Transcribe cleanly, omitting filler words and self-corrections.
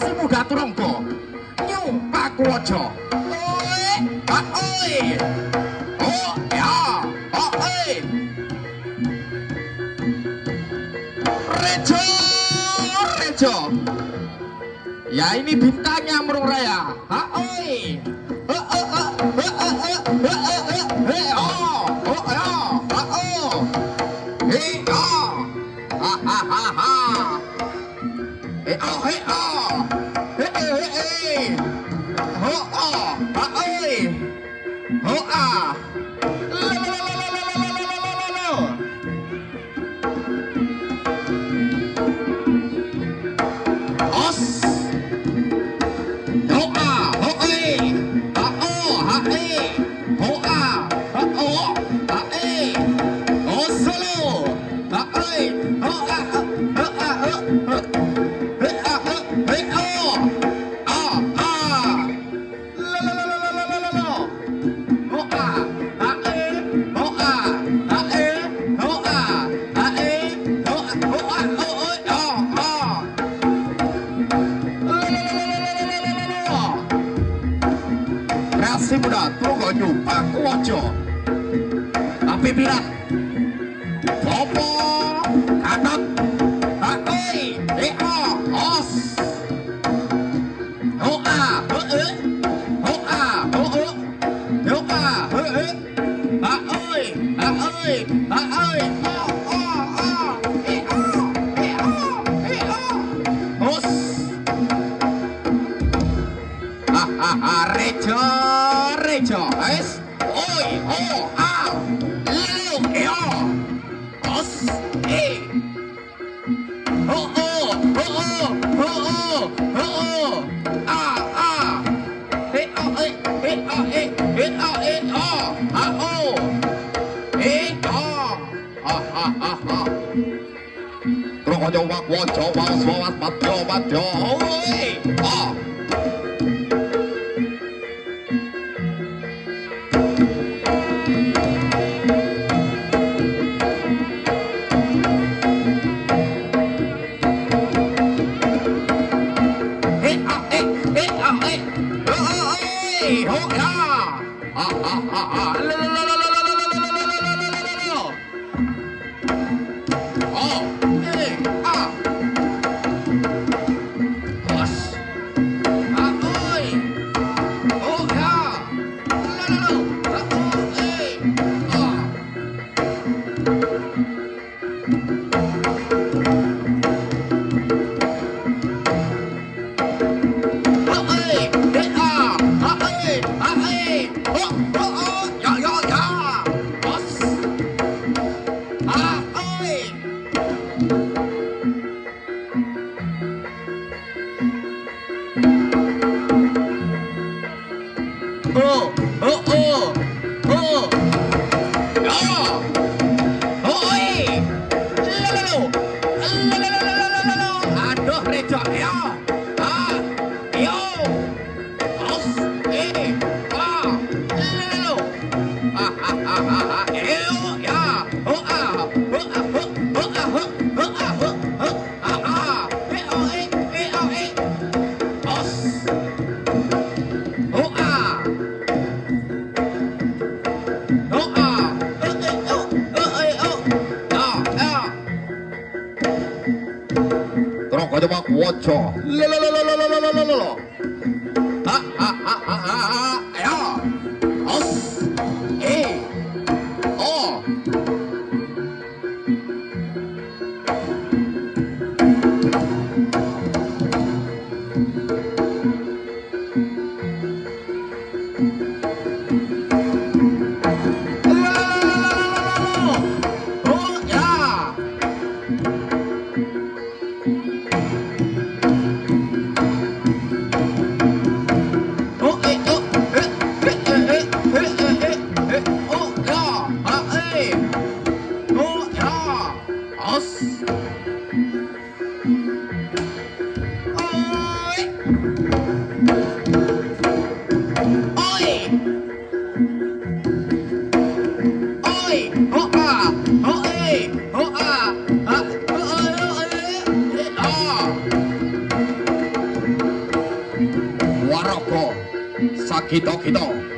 masih muda turungku nyu aku aja oi oi oh ya oh Rejo Rejo ya ini bintangnya Murung Raya oi muda tunggu nyupa kuojo tapi bilang Popo kanak hakoi eo os hoa hee hoa hoo hoa hee haoi haoi haoi os Rejo Rejo es oi oh ah leo eo os oh oh oh oh oh oh ah ah oh ah oh terus aja wak wojo wak swat matyo oi ah Woco lo ya os oh kita